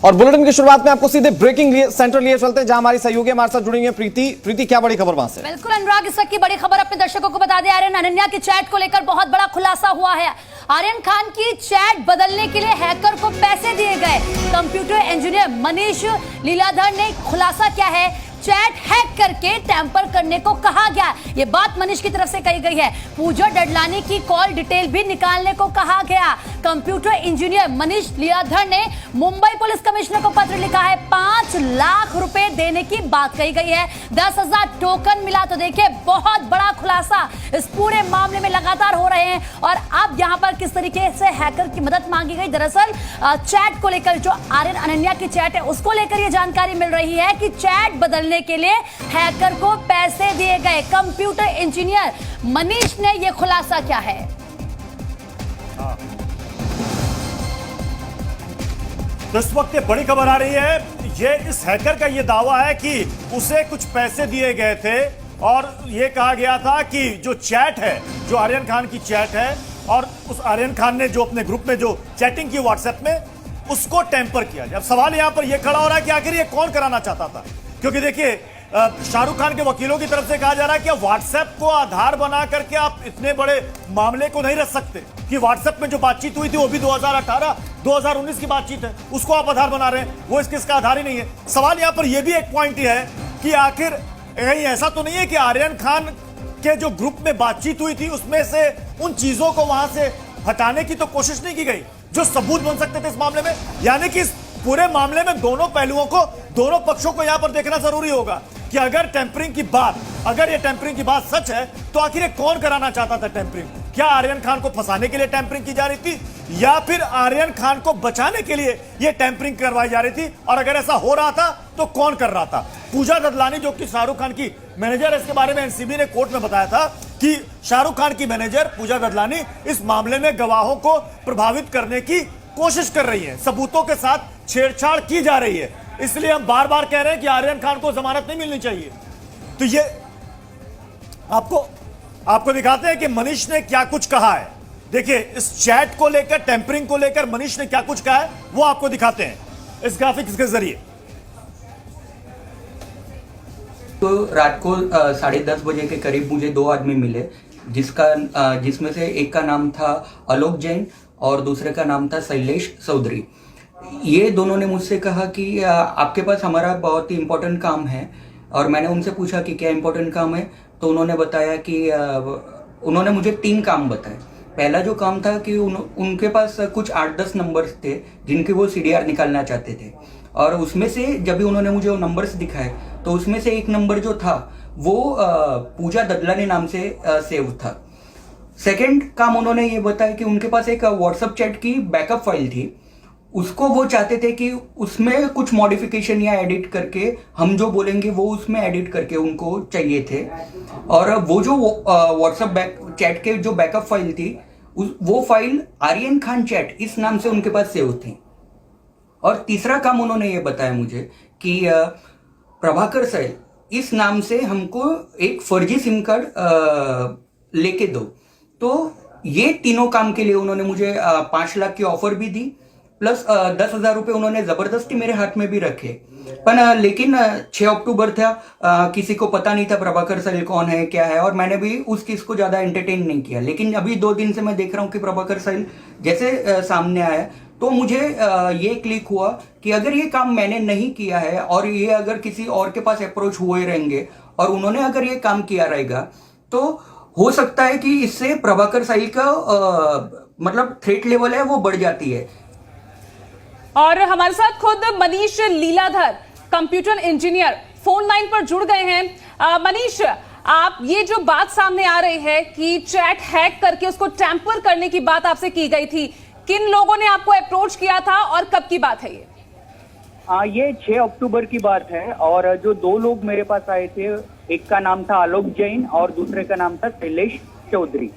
और बुलेटिन की शुरुआत में आपको सीधे ब्रेकिंग सेंटर लिए चलते हैं, जहां हमारी सहयोगी हमारे साथ जुड़ी हुई है प्रीति, क्या बड़ी खबर वहां से? बिल्कुल अनुराग, इस वक्त की बड़ी खबर अपने दर्शकों को बता दें, आर्यन अनन्या की चैट को लेकर बहुत बड़ा खुलासा हुआ है। आर्यन खान की चैट बदलने के लिए हैकर को पैसे दिए गए। कंप्यूटर इंजीनियर मनीष लीलाधर ने खुलासा किया है, चैट हैक करके टैंपर करने को कहा गया। ये बात मनीष की तरफ से कही गई है। पूजा डडलानी की कॉल डिटेल भी निकालने को कहा गया। कंप्यूटर इंजीनियर मनीष लीलाधर ने मुंबई पुलिस कमिश्नर को पत्र लिखा है। 5 लाख रुपए देने की बात कही गई है। 10,000 टोकन मिला। तो देखिए, बहुत बड़ा खुलासा इस पूरे मामले में लगातार हो रहे हैं। और अब यहां पर किस तरीके से हैकर की मदद मांगी गई, दरअसल चैट को लेकर, जो आर्यन अनन्या की चैट है उसको लेकर यह जानकारी मिल रही है कि चैट बदलने के लिए हैकर को पैसे दिए गए। कंप्यूटर इंजीनियर मनीष ने यह खुलासा किया है। तो इस वक्त ये बड़ी खबर आ रही है, ये इस हैकर का ये दावा है कि उसे कुछ पैसे दिए गए थे और ये कहा गया था कि जो चैट है, जो आर्यन खान की चैट है, और उस आर्यन खान ने जो अपने ग्रुप में जो चैटिंग की व्हाट्सएप में, उसको टेम्पर किया। अब सवाल यहां पर यह खड़ा हो रहा है कि आखिर ये कौन कराना चाहता था? क्योंकि देखिए, शाहरुख खान के वकीलों की तरफ से कहा जा रहा है कि व्हाट्सएप को आधार बना करके आप इतने बड़े मामले को नहीं रख सकते कि व्हाट्सएप में जो बातचीत हुई थी वो भी 2018-2019 की बातचीत है, उसको आप आधार बना रहे हैं, वो इसका आधार ही नहीं है। सवाल यहां पर यह भी एक पॉइंट है कि आखिर कहीं ऐसा तो नहीं है कि आर्यन खान के जो ग्रुप में बातचीत हुई थी उसमें से उन चीजों को वहां से हटाने की तो कोशिश नहीं की गई जो सबूत बन सकते थे इस मामले में? यानी कि इस पूरे मामले में दोनों पहलुओं को, दोनों पक्षों को यहां पर देखना जरूरी होगा कि अगर टेम्परिंग की बात, अगर ये टेम्परिंग की बात सच है तो आखिर ये कौन कराना चाहता था टेम्परिंग? क्या आर्यन खान को फंसाने के लिए टेम्परिंग की जा रही थी, या फिर आर्यन खान को बचाने के लिए ये टेम्परिंग करवाई जा रही थी? और अगर ऐसा हो रहा था तो कौन कर रहा था? पूजा ददलानी, जो कि शाहरुख खान की मैनेजर है, इसके बारे में एनसीबी ने कोर्ट में बताया था कि शाहरुख खान की मैनेजर पूजा ददलानी इस मामले में गवाहों को प्रभावित करने की कोशिश कर रही है, सबूतों के साथ छेड़छाड़ की जा रही है। इसलिए हम बार बार कह रहे हैं कि आर्यन खान को जमानत नहीं मिलनी चाहिए। तो ये आपको दिखाते हैं कि मनीष ने क्या कुछ कहा है। देखिए, इस चैट को लेकर, टेम्परिंग को लेकर मनीष ने क्या कुछ कहा है वो आपको दिखाते हैं इस ग्राफिक्स के जरिए। तो रात को 10:30 बजे के करीब मुझे 2 आदमी मिले, जिसमें से एक का नाम था आलोक जैन और दूसरे का नाम था शैलेश चौधरी। ये दोनों ने मुझसे कहा कि आपके पास हमारा बहुत ही इम्पोर्टेंट काम है। और मैंने उनसे पूछा कि क्या इम्पोर्टेंट काम है, तो उन्होंने बताया कि उन्होंने मुझे 3 काम बताए। पहला जो काम था कि उनके पास कुछ 8-10 नंबर्स थे जिनके वो CDR निकालना चाहते थे, और उसमें से जब भी उन्होंने मुझे वो नंबर्स दिखाए तो उसमें से एक नंबर जो था वो पूजा ददलानी नाम से सेव था। सेकंड काम उन्होंने ये बताया कि उनके पास एक व्हाट्सएप चैट की बैकअप फाइल थी, उसको वो चाहते थे कि उसमें कुछ मॉडिफिकेशन या एडिट करके हम जो बोलेंगे वो उसमें एडिट करके उनको चाहिए थे। और वो जो व्हाट्सएप चैट के जो बैकअप फाइल थी, वो फाइल आर्यन खान चैट इस नाम से उनके पास सेव थी। और तीसरा काम उन्होंने ये बताया मुझे कि प्रभाकर सैल इस नाम से हमको एक फर्जी सिम कार्ड लेके दो। तो ये तीनों काम के लिए उन्होंने मुझे 5 लाख की ऑफर भी दी, प्लस 10,000 रुपये उन्होंने जबरदस्ती मेरे हाथ में भी रखे। पर लेकिन 6 अक्टूबर था, किसी को पता नहीं था प्रभाकर सैल कौन है क्या है, और मैंने भी उस चीज को ज्यादा एंटरटेन नहीं किया। लेकिन अभी 2 दिन से मैं देख रहा हूँ कि प्रभाकर सैल जैसे सामने आया तो मुझे ये क्लिक हुआ कि अगर ये काम मैंने नहीं किया है और ये अगर किसी और के पास अप्रोच हुए रहेंगे और उन्होंने अगर ये काम किया रहेगा, तो हो सकता है कि इससे प्रभाकर सैल का मतलब थ्रेट लेवल है वो बढ़ जाती है। और हमारे साथ खुद Manish Leeladhar, computer engineer, phone line पर जुड़ गए हैं। मनीष, आप ये जो बात सामने आ रही है कि चैट हैक करके उसको टैंपर करने की बात आपसे की गई थी, किन लोगों ने आपको अप्रोच किया था और कब की बात है ये? ये 6 अक्टूबर की बात है। और जो 2 लोग मेरे पास आए थे, एक का नाम था आलोक जैन और दूसरे का नाम था शैलेश चौधरी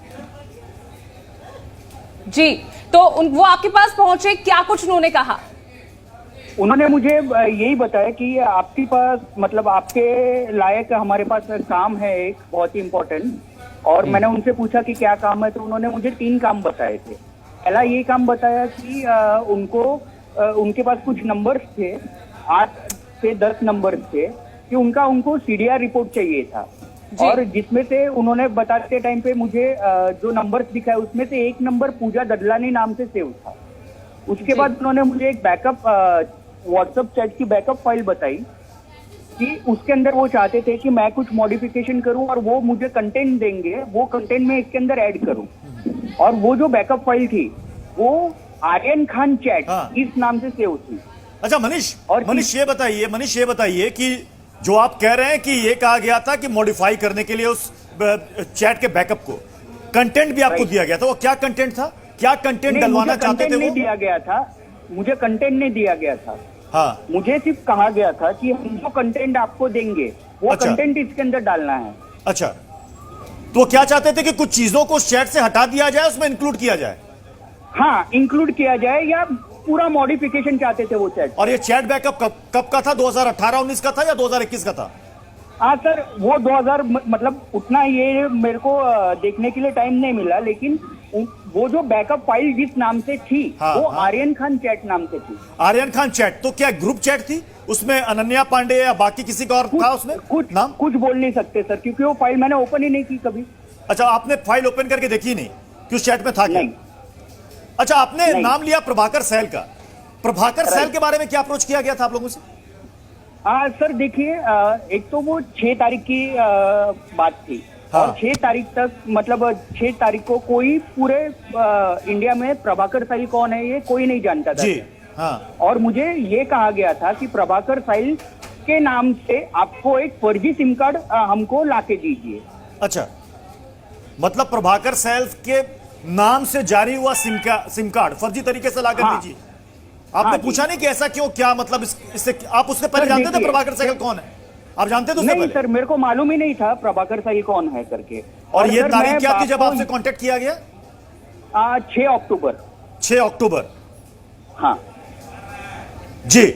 जी। तो वो आपके पास पहुंचे, क्या कुछ उन्होंने कहा? उन्होंने मुझे यही बताया कि आपके पास, मतलब आपके लायक हमारे पास काम है एक बहुत ही इम्पोर्टेंट। और मैंने उनसे पूछा कि क्या काम है, तो उन्होंने मुझे 3 काम बताए थे। पहला ये काम बताया कि उनको उनके पास कुछ नंबर्स थे, 8 से 10 नंबर्स थे कि उनको CDR रिपोर्ट चाहिए था। और जिसमें से उन्होंने बताते टाइम पे मुझे जो नंबर्स दिखाए उसमें से एक नंबर पूजा ददलानी नाम से सेव था। उसके बाद उन्होंने मुझे एक बैकअप व्हाट्सएप चैट की बैकअप फाइल बताई कि उसके अंदर वो चाहते थे कि मैं कुछ मॉडिफिकेशन करूं और वो मुझे कंटेंट देंगे, वो कंटेंट में इसके अंदर ऐड करूं। और वो जो बैकअप फाइल थी वो आर्यन खान चैट इस नाम से सेव थी। अच्छा मनीष ये बताइए कि जो आप कह रहे हैं कि ये कहा गया था कि मॉडिफाई करने के लिए उस चैट के बैकअप को कंटेंट भी आपको दिया गया था, वो क्या कंटेंट था? क्या कंटेंट डलवाना चाहते थे? नहीं दिया गया था, मुझे कंटेंट नहीं दिया गया था। हाँ, मुझे सिर्फ कहा गया था कि हम जो कंटेंट आपको देंगे वो कंटेंट इसके अंदर डालना है। अच्छा, तो क्या चाहते थे कि कुछ चीजों को चैट से हटा दिया जाए, उसमें इंक्लूड किया जाए? हाँ, इंक्लूड किया जाए या पूरा मॉडिफिकेशन चाहते थे वो चैट। और ये चैट बैकअप कब का था? 2018-19 का था या 2021 का था? हाँ सर, वो 2000 मतलब उतना ये मेरे को देखने के लिए टाइम नहीं मिला, लेकिन वो जो बैकअप फाइल जिस नाम से थी वो आर्यन खान चैट नाम से थी। आर्यन खान चैट, तो क्या ग्रुप चैट थी? उसमें अनन्या पांडे या बाकी किसी का और था उसमें नाम? कुछ बोल नहीं सकते सर, क्योंकि वो फाइल मैंने ओपन ही नहीं की कभी। अच्छा, आपने फाइल ओपन करके देखी नहीं कि उस चैट में था क्या? नहीं। अच्छा, आपने नाम लिया प्रभाकर सहल का। प्रभाकर सहल के बारे में क्या अप्रोच किया गया था आप लोगों से? सर देखिए, एक तो वो 6 तारीख की बात थी। हाँ। और 6 तारीख तक, मतलब 6 तारीख को कोई पूरे इंडिया में प्रभाकर सहल कौन है ये कोई नहीं जानता था। जी, हाँ। और मुझे ये कहा गया था कि प्रभाकर सहल के नाम से आपको एक फर्जी सिम कार्ड हमको लाके दीजिए। अच्छा, मतलब प्रभाकर सहल के नाम से जारी हुआ सिम कार्ड फर्जी तरीके से लाकर दीजिए। आपने पूछा नहीं कि ऐसा क्यों, क्या मतलब इससे? आप उससे पहले जानते थे प्रभाकर सहल कौन है? आप जानते थे उससे पहले? नहीं सर, मेरे को मालूम ही नहीं था प्रभाकर सहल कौन है करके। और ये तारीख क्या थी जब आपसे कांटेक्ट किया गया? 6 अक्टूबर। 6 अक्टूबर, हाँ जी।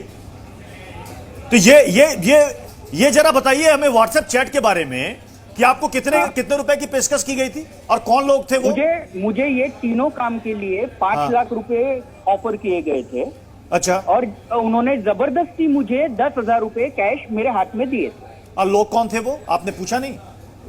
तो ये जरा बताइए हमें व्हाट्सएप चैट के बारे में कि आपको कितने रुपए की पेशकश की गई थी और कौन लोग थे वो? मुझे ये तीनों काम के लिए 5 लाख रुपए ऑफर किए गए थे। अच्छा, और उन्होंने जबरदस्ती मुझे 10,000 रुपए कैश मेरे हाथ में दिए थे। और लोग कौन थे वो? आपने पूछा नहीं?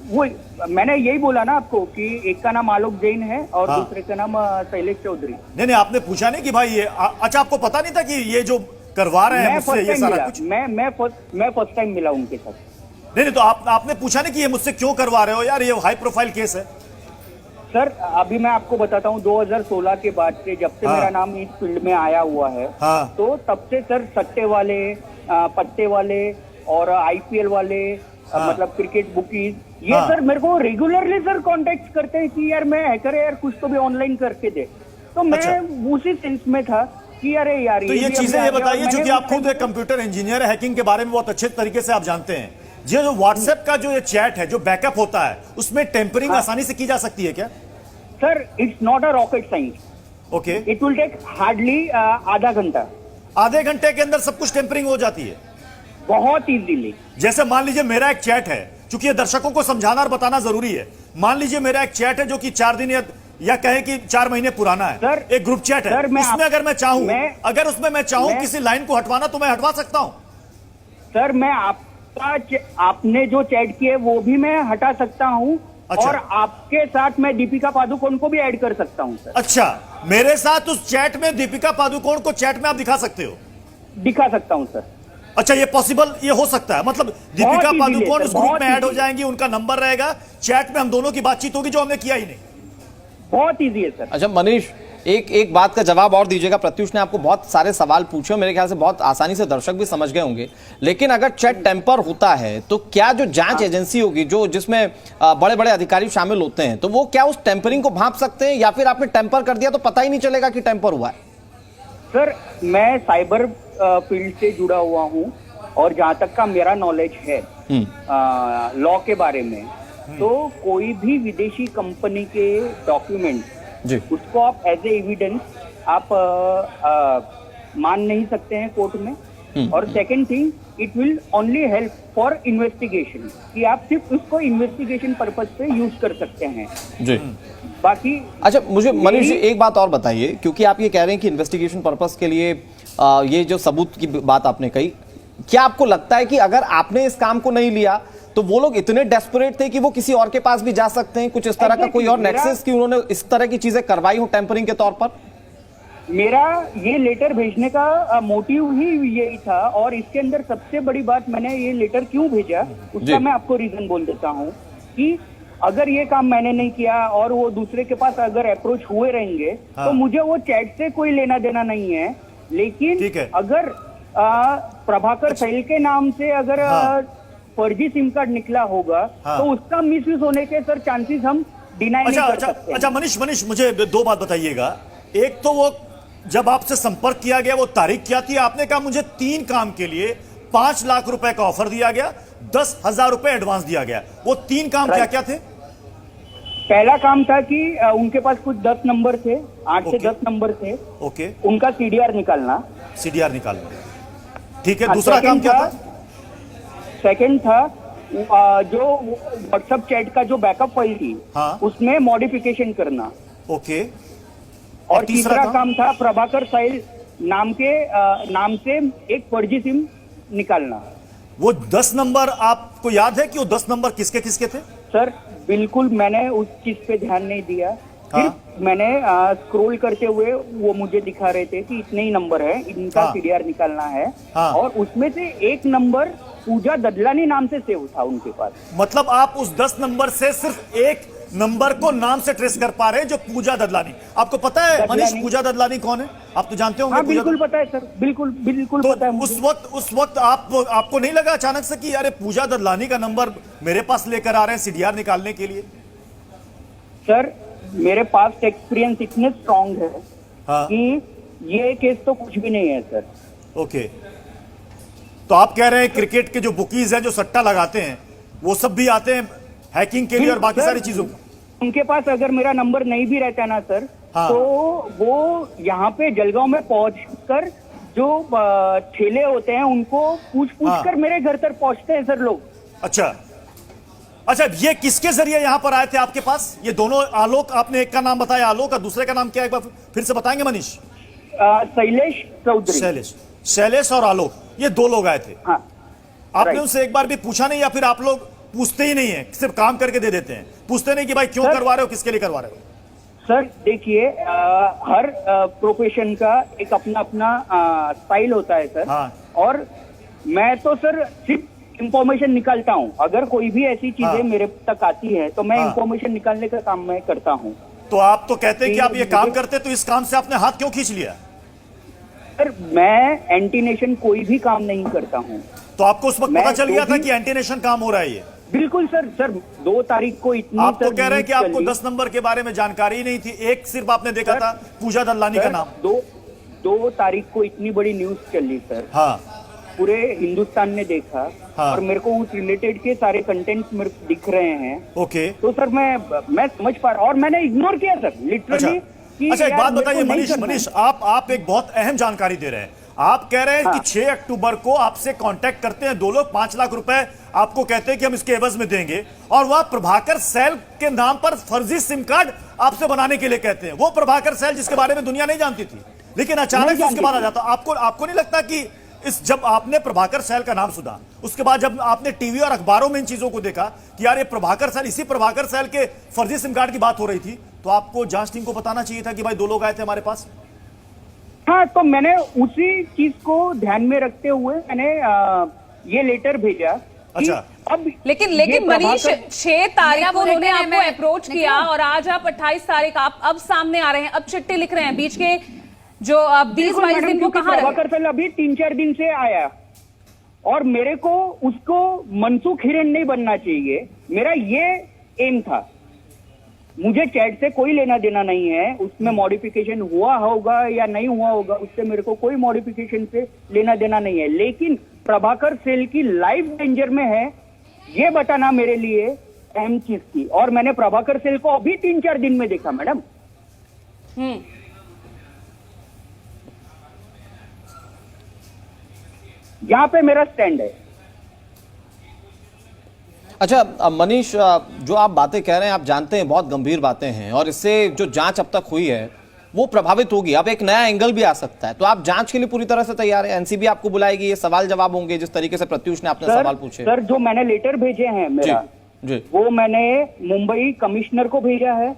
वो मैंने यही बोला ना आपको कि एक का नाम आलोक जैन है और दूसरे का नाम शैलेश चौधरी। नहीं, आपने पूछा नहीं कि भाई ये अच्छा, आपको पता नहीं था कि ये जो करवा रहे हैं मुझसे ये सारा कुछ? मैं फर्स्ट टाइम मिला उनके साथ। नहीं, तो आपने पूछा नहीं कि ये मुझसे क्यों करवा रहे हो यार, ये हाई प्रोफाइल केस है। सर अभी मैं आपको बताता हूँ, 2016 के बाद से जब से मेरा नाम इस फील्ड में आया हुआ है, तो तब से सर सट्टे वाले, पत्ते वाले और IPL वाले, मतलब क्रिकेट बुकीज, ये सर मेरे को रेगुलरली सर कांटेक्ट करते हैं कि यार मैं हैकर है यार, कुछ तो भी ऑनलाइन करके दे। तो मैं उसी सेंस में था कि अरे यार, तो ये चीजें ये बताइए, क्योंकि आप खुद एक कंप्यूटर इंजीनियर है, हैकिंग के बारे में बहुत अच्छे तरीके से आप जानते हैं। ये जो व्हाट्सएप का जो ये चैट है, जो बैकअप होता है, उसमें टेम्परिंग आसानी से की जा सकती है क्या? Sir it's not a rocket science. Okay, it will take hardly आधा घंटा। आधे घंटे के अंदर सब कुछ टेम्परिंग हो जाती है बहुत इजीली। जैसे मान लीजिए मेरा एक चैट है, क्योंकि ये दर्शकों को समझाना और बताना जरूरी है। मान लीजिए मेरा एक चैट है जो कि 4 दिन या कहें कि 4 महीने पुराना है, सर, एक ग्रुप चैट है। इसमें अगर मैं चाहूं, अगर उसमें मैं चाहूं किसी लाइन को हटवाना, तो मैं हटवा सकता हूं। सर मैं आपने जो चैट किए वो भी मैं हटा सकता हूं। अच्छा। और आपके साथ मैं दीपिका पादुकोण को भी ऐड कर सकता हूं सर। अच्छा, मेरे साथ उस चैट में दीपिका पादुकोण को चैट में आप दिखा सकते हो? दिखा सकता हूं सर। अच्छा, ये पॉसिबल, ये हो सकता है? मतलब दीपिका पादुकोण उस ग्रुप में ऐड हो जाएंगी, उनका नंबर रहेगा, चैट में हम दोनों की बातचीत होगी, जो हमने किया ही नहीं। बहुत इजी है सर। अच्छा मनीष, एक बात का जवाब और दीजिएगा। प्रत्युष ने आपको बहुत सारे सवाल पूछे, मेरे ख्याल से बहुत आसानी से दर्शक भी समझ गए होंगे। लेकिन अगर चैट टेम्पर होता है तो क्या जो जांच एजेंसी होगी, जो जिसमें बड़े बड़े अधिकारी शामिल होते हैं, तो वो क्या उस टेम्परिंग को भांप सकते हैं, या फिर आपने टेम्पर कर दिया तो पता ही नहीं चलेगा कि टेम्पर हुआ है? सर मैं साइबर फील्ड से जुड़ा हुआ हूँ, और जहां तक का मेरा नॉलेज है लॉ के बारे में, तो कोई भी विदेशी कंपनी के डॉक्यूमेंट जी, उसको आप एज ए एविडेंस आप मान नहीं सकते हैं कोर्ट में। और second thing, it will only help for investigation, कि आप सिर्फ उसको इन्वेस्टिगेशन पर्पज पे यूज कर सकते हैं जी। बाकी अच्छा, मुझे मनीष जी एक बात और बताइए, क्योंकि आप ये कह रहे हैं कि इन्वेस्टिगेशन पर्पस के लिए ये जो सबूत की बात आपने कही, क्या आपको लगता है कि अगर आपने इस काम को नहीं लिया तो वो लोग इतने डेस्परेट थे कि वो किसी और के पास भी जा सकते हैं, कुछ इस तरह का कोई और नेक्सस कि उन्होंने इस तरह की चीजें करवाई हो टेम्परिंग के तौर पर? मेरा ये लेटर भेजने का मोटिव ही यही था, और इसके अंदर सबसे बड़ी बात, मैंने ये लेटर क्यों भेजा उसका मैं आपको रीजन बोल देता हूँ कि अगर ये काम मैंने नहीं किया और वो दूसरे के पास अगर अप्रोच हुए रहेंगे तो मुझे वो चैट से कोई लेना देना नहीं है। लेकिन अगर प्रभाकर सैल के नाम से अगर फर्जी सिम कार्ड निकला होगा तो उसका मिसयूज होने के सर चांसेस हम डिनाई नहीं कर सकते। अच्छा मनीष मुझे दो बात बताइएगा। एक तो वो जब आपसे संपर्क किया गया वो तारीख क्या थी? आपने कहा मुझे 3 काम के लिए 5 लाख रुपए का ऑफर दिया गया, 10,000 रुपए एडवांस दिया गया। वो 3 काम क्या क्या थे? पहला काम था कि उनके पास कुछ 10 नंबर थे, 8 से 10 नंबर थे। ओके, उनका सीडीआर निकालना। ठीक है। दूसरा काम क्या था? सेकंड था जो व्हाट्सएप चैट का जो बैकअप फाइल थी उसमें मॉडिफिकेशन करना। ओके। और तीसरा काम था प्रभाकर सैल नाम से एक फर्जी सिम निकालना। वो 10 नंबर आपको याद है कि वो 10 नंबर किसके किसके थे? सर बिल्कुल मैंने उस चीज पे ध्यान नहीं दिया। सिर्फ मैंने स्क्रॉल करते हुए वो मुझे दिखा रहे थे कि इतने ही नंबर है, इनका सीडीआर निकालना है। और उसमें से एक नंबर पूजा ददलानी नाम से सेव था उनके पास। मतलब आप उस 10 नंबर से सिर्फ एक नंबर को नाम से ट्रेस कर पा रहे हैं, जो पूजा ददलानी। आपको पता है मनीष पूजा ददलानी कौन है? आप तो जानते होंगे। बिल्कुल पता है सर, बिल्कुल तो पता है। उस वक्त आपको नहीं लगा अचानक से कि अरे पूजा ददलानी का नंबर मेरे पास लेकर आ रहे हैं सीडीआर निकालने के लिए? सर मेरे पास एक्सपीरियंस इतने स्ट्रांग है कि ये केस तो कुछ भी नहीं है सर। ओके, तो आप कह रहे हैं क्रिकेट के जो बुकीज हैं, जो सट्टा लगाते हैं, वो सब भी आते हैं हैकिंग के लिए और बाकी सारी चीजों को? उनके पास अगर मेरा नंबर नहीं भी रहता ना सर, तो वो यहाँ पे जलगांव में पहुंचकर जो ठेले होते हैं उनको पूछ कर मेरे घर तक पहुंचते हैं सर लोग। अच्छा, ये किसके जरिए यहाँ पर आए थे आपके पास? ये दोनों आलोक, आपने एक का नाम बताया आलोक, और दूसरे का नाम क्या है एक बार फिर से बताएंगे मनीष? शैलेश चौधरी। शैलेश और आलोक, ये 2 लोग आए थे। आपने उनसे एक बार भी पूछा नहीं, या फिर आप लोग पूछते ही नहीं है, सिर्फ काम करके दे देते हैं, पूछते नहीं कि भाई क्यों करवा रहे हो, किसके लिए करवा रहे हो? सर देखिए, हर प्रोफेशन का एक अपना स्टाइल होता है सर। और मैं तो सर सिर्फ इंफॉर्मेशन निकालता हूँ। अगर कोई भी ऐसी चीजें मेरे तक आती है तो मैं इंफॉर्मेशन निकालने का काम मैं करता हूँ। तो आप तो कहते हैं कि आप ये काम करते, तो इस काम से आपने हाथ क्यों खींच लिया? सर मैं एंटी नेशन कोई भी काम नहीं करता हूँ। तो आपको उस वक्त पता चल गया था कि एंटी नेशन काम हो रहा है ये? बिल्कुल सर 2 तारीख को इतनी। आप तो कह रहे हैं कि आपको 10 नंबर के बारे में जानकारी नहीं थी, एक सिर्फ आपने देखा था पूजा ददलानी का नाम। 2 तारीख को इतनी बड़ी न्यूज चली सर। पूरे हिंदुस्तान ने देखा। और मेरे को उस रिलेटेड के सारे कंटेंट्स मेरे को दिख रहे हैं। ओके, तो सर मैं समझ पा रहा, और मैंने इग्नोर किया सर लिटरली। अच्छा एक बात बताइए मनीष, आप एक बहुत अहम जानकारी दे रहे हैं। आप कह रहे हैं कि 6 अक्टूबर को आपसे कांटेक्ट करते हैं 2 लोग, 5 लाख रुपए आपको कहते हैं कि हम इसके एवज में देंगे, और वह प्रभाकर सैल के नाम पर फर्जी सिम कार्ड आपसे बनाने के लिए कहते हैं। वो प्रभाकर सैल जिसके बारे में दुनिया नहीं जानती थी, लेकिन अचानक से उसके बाद आ जाता। आपको नहीं लगता कि जब आपने प्रभाकर सैल का नाम सुना, उसके बाद जब आपने टीवी और अखबारों में इन चीजों को देखा कि यार ये प्रभाकर सैल, इसी प्रभाकर सैल के फर्जी सिम कार्ड की बात हो रही थी, तो आपको जांच टीम को बताना चाहिए था कि भाई 2 लोग आए थे हमारे पास? तो मैंने उसी चीज को ध्यान में रखते हुए मैंने ये लेटर भेजा। अच्छा, अब लेकिन मनीष 6 तारीख को उन्होंने आपको अप्रोच किया और आज आप 28 तारीख आप अब सामने आ रहे हैं, अब चिट्ठी लिख रहे हैं, बीच के जो 20-22 दिन को कहां रहे? प्रभाकर सैल अभी 3-4 दिन से आया, और मेरे को उसको मनसुख हिरेन नहीं बनना चाहिए। मेरा ये एम था। मुझे चैट से कोई लेना देना नहीं है, उसमें मॉडिफिकेशन हुआ होगा या नहीं हुआ होगा, उससे मेरे को कोई मॉडिफिकेशन से लेना देना नहीं है। लेकिन प्रभाकर सैल की लाइफ डेंजर में है, ये बताना मेरे लिए अहम चीज थी। और मैंने प्रभाकर सैल को अभी 3-4 दिन में देखा मैडम। यहाँ पे मेरा स्टैंड है। अच्छा मनीष, जो आप बातें कह रहे हैं आप जानते हैं बहुत गंभीर बातें हैं, और इससे जो जांच अब तक हुई है वो प्रभावित होगी। अब एक नया एंगल भी आ सकता है, तो आप जांच के लिए पूरी तरह से तैयार है? एनसीबी आपको बुलाएगी, ये सवाल जवाब होंगे जिस तरीके से प्रत्युष ने आपने सवाल पूछे? सर जो मैंने लेटर भेजे हैं मेरा जी वो मैंने मुंबई कमिश्नर को भेजा है,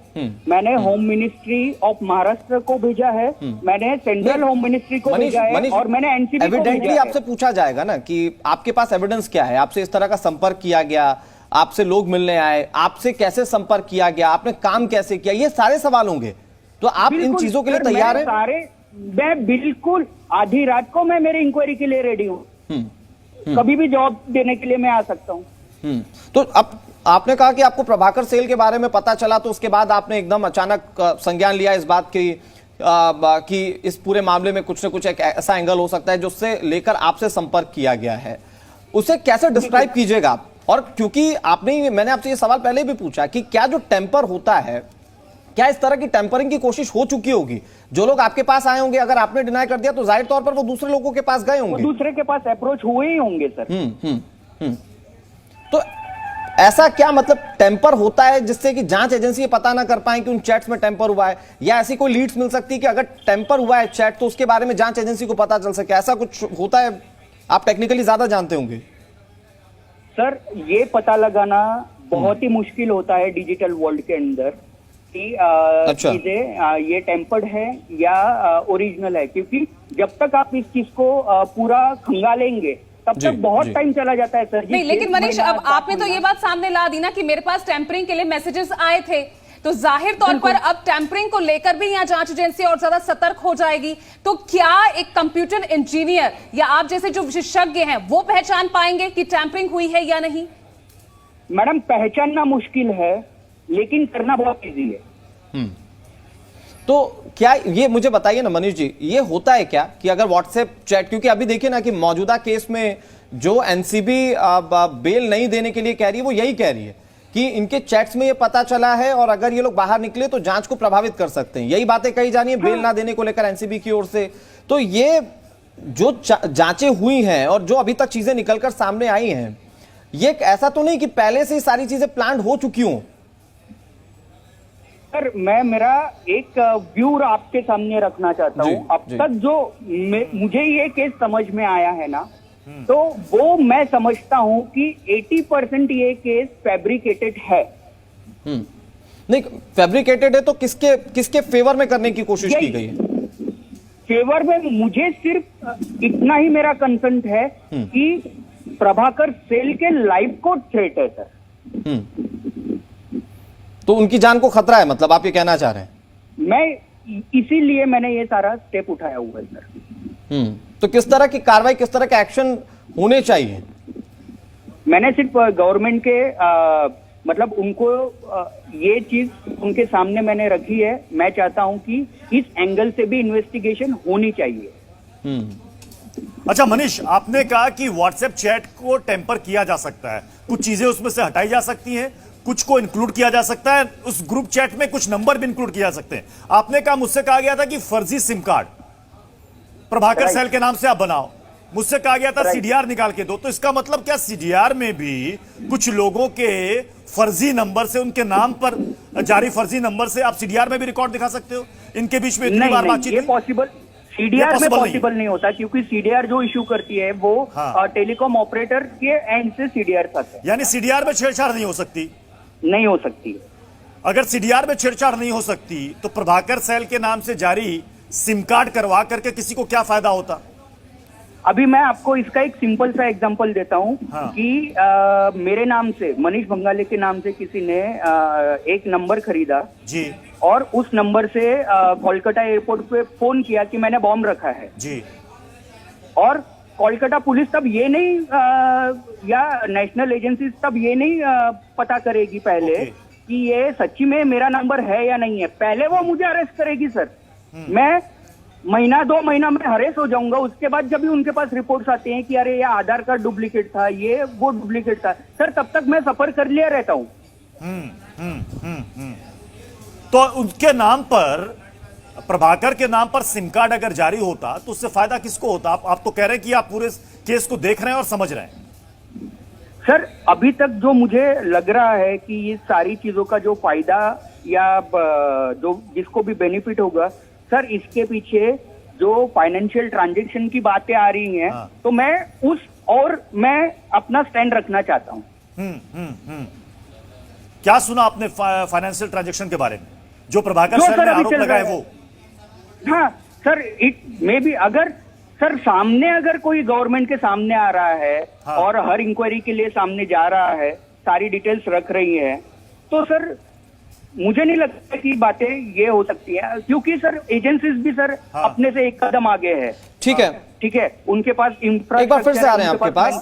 मैंने होम मिनिस्ट्री ऑफ महाराष्ट्र को भेजा है, मैंने सेंट्रल होम मिनिस्ट्री को भेजा है और मैंने एनसीबी को भेजा एविडेंटली है। आपसे पूछा जाएगा ना कि आपके पास एविडेंस क्या है, आपसे इस तरह का संपर्क किया गया, आपसे लोग मिलने आए, आपसे कैसे संपर्क किया गया, आपने काम कैसे किया, ये सारे सवाल होंगे। तो आप इन बिल्कुल, चीजों के लिए सर, तैयार मैं हैं? मैं बिल्कुल आधी रात को मैं मेरी इंक्वायरी के लिए रेडी हूँ, कभी भी जवाब देने के लिए मैं आ सकता हूँ। तो अब आपने कहा कि आपको प्रभाकर सेल के बारे में पता चला, तो उसके बाद आपने एकदम अचानक संज्ञान लिया इस बात की कि इस पूरे मामले में कुछ न कुछ एक ऐसा एंगल हो सकता है जिससे लेकर आपसे संपर्क किया गया है। उसे कैसे डिस्क्राइब कीजिएगा आप? और क्योंकि मैंने आपसे ये सवाल पहले भी पूछा कि क्या जो टेम्पर होता है, क्या इस तरह की टेम्परिंग की कोशिश हो चुकी होगी? जो लोग आपके पास आए होंगे, अगर आपने डिनाई कर दिया तो जाहिर तौर पर वो दूसरे लोगों के पास गए होंगे, दूसरे के पास अप्रोच हुए ही होंगे सर। तो ऐसा क्या मतलब टेम्पर होता है जिससे कि जांच एजेंसी ये पता ना कर पाए कि उन चैट्स में टेम्पर हुआ है, या ऐसी कोई लीड्स मिल सकती है कि अगर टेम्पर हुआ है चैट तो उसके बारे में जांच एजेंसी को पता चल सके? ऐसा कुछ होता है? आप टेक्निकली ज्यादा जानते होंगे सर। ये पता लगाना बहुत ही मुश्किल होता है डिजिटल वर्ल्ड के अंदर कि अच्छा। चीजें ये टेम्पर्ड है या ओरिजिनल है, क्योंकि जब तक आप इस चीज को पूरा खंगालेंगे तब तक बहुत टाइम चला जाता है सर जी। नहीं, लेकिन मनीष, अब आपने तो ये महीना। बात सामने ला दी ना कि मेरे पास टेम्परिंग के लिए मैसेजेस आए थे, तो जाहिर तौर पर अब टेम्परिंग को लेकर भी यहाँ जांच एजेंसी और ज्यादा सतर्क हो जाएगी। तो क्या एक कंप्यूटर इंजीनियर या आप जैसे जो विशेषज्ञ हैं वो पहचान पाएंगे कि टेम्परिंग हुई है या नहीं? मैडम, पहचानना मुश्किल है लेकिन करना बहुत इजी है। तो क्या ये मुझे बताइए ना मनीष जी, ये होता है क्या कि अगर व्हाट्सएप चैट, क्योंकि अभी देखिए ना कि मौजूदा केस में जो एनसीबी बेल नहीं देने के लिए कह रही है वो यही कह रही है कि इनके चैट्स में ये पता चला है और अगर ये लोग बाहर निकले तो जांच को प्रभावित कर सकते हैं, यही बातें कही जा रही है बेल ना देने को लेकर एनसीबी की ओर से। तो ये जो जांचें हुई हैं और जो अभी तक चीजें निकलकर सामने आई हैं, ये ऐसा तो नहीं कि पहले से ही सारी चीजें प्लान हो चुकी हों? सर, मैं मेरा एक व्यू आपके सामने रखना चाहता हूँ। अब तक जो मुझे ये केस समझ में आया है ना, तो वो मैं समझता हूँ कि 80% ये केस फैब्रिकेटेड है। नहीं, फैब्रिकेटेड है तो किसके फेवर में करने की कोशिश की गई है? फेवर में मुझे सिर्फ इतना ही मेरा कंसर्न है कि प्रभाकर सेल के लाइफ को थ्रेट है सर। तो उनकी जान को खतरा है, मतलब आप ये कहना चाह रहे हैं? मैं इसीलिए मैंने ये सारा स्टेप उठाया हुआ है सर। तो किस तरह की कार्रवाई, किस तरह के एक्शन होने चाहिए? मैंने सिर्फ गवर्नमेंट के मतलब उनको ये चीज उनके सामने मैंने रखी है। मैं चाहता हूं कि इस एंगल से भी इन्वेस्टिगेशन होनी चाहिए। अच्छा मनीष, आपने कहा कि व्हाट्सएप चैट को टेम्पर किया जा सकता है, कुछ चीजें उसमें से हटाई जा सकती हैं, कुछ को इंक्लूड किया जा सकता है, उस ग्रुप चैट में कुछ नंबर भी इंक्लूड किया जा सकते हैं। आपने कहा, मुझसे कहा गया था कि फर्जी सिम कार्ड प्रभाकर सेल के नाम से आप बनाओ, मुझसे कहा गया था सीडीआर निकाल के दो। तो इसका मतलब क्या सीडीआर में भी कुछ लोगों के फर्जी नंबर से, उनके नाम पर जारी फर्जी नंबर से आप सीडीआर में भी रिकॉर्ड दिखा सकते हो? इनके बीच में इतनी बार बातचीत ये पॉसिबल सीडीआर में पॉसिबल नहीं होता, क्योंकि सीडीआर जो इशू करती है वो टेलीकॉम ऑपरेटर के एंड से सीडीआर तक है। यानी सीडीआर में छेड़छाड़ नहीं हो सकती? नहीं हो सकती। अगर सीडीआर में छेड़छाड़ नहीं हो सकती तो प्रभाकर सेल के नाम से जारी सिम कार्ड करवा करके किसी को क्या फायदा होता? अभी मैं आपको इसका एक सिंपल सा एग्जांपल देता हूं कि मेरे नाम से, मनीष बंगाले के नाम से किसी ने एक नंबर खरीदा जी, और उस नंबर से कोलकाता एयरपोर्ट पे फोन किया कि मैंने बॉम्ब रखा है जी, और कोलकाता पुलिस तब ये नहीं या नेशनल एजेंसी तब ये नहीं पता करेगी पहले कि ये सच्ची में मेरा नंबर है या नहीं है, पहले वो मुझे अरेस्ट करेगी सर। मैं महीना 2 महीना में हरेस हो जाऊंगा। उसके बाद जब भी उनके पास रिपोर्ट्स आते हैं कि अरे ये आधार कार्ड डुप्लीकेट था, ये वो डुप्लीकेट था, सर तब तक मैं सफर कर लिया रहता हूँ। तो उनके नाम पर, प्रभाकर के नाम पर सिम कार्ड अगर जारी होता तो उससे फायदा किसको होता? आप तो कह रहे हैं कि आप पूरे केस को देख रहे हैं और समझ रहे हैं। सर अभी तक जो मुझे लग रहा है कि ये सारी चीजों का जो फायदा या जो जिसको भी बेनिफिट होगा सर इसके पीछे जो फाइनेंशियल ट्रांजैक्शन की बातें आ रही हैं, हाँ। तो मैं अपना स्टैंड रखना चाहता हूँ। क्या सुना आपने फाइनेंशियल ट्रांजैक्शन के बारे में, जो प्रभाकर जो सर सर ने अभी आरोप चल लगाए रहा है। वो? हाँ सर, इट मे बी अगर सर सामने अगर कोई गवर्नमेंट के सामने आ रहा है हाँ। और हर इंक्वायरी के लिए सामने जा रहा है, सारी डिटेल्स रख रही है, तो सर मुझे नहीं लगता कि बातें ये हो सकती है, क्योंकि सर एजेंसीज भी सर हाँ। अपने से एक कदम आगे है। ठीक है, ठीक है, उनके पास एक बार फिर से आ रहे हैं आपके पास।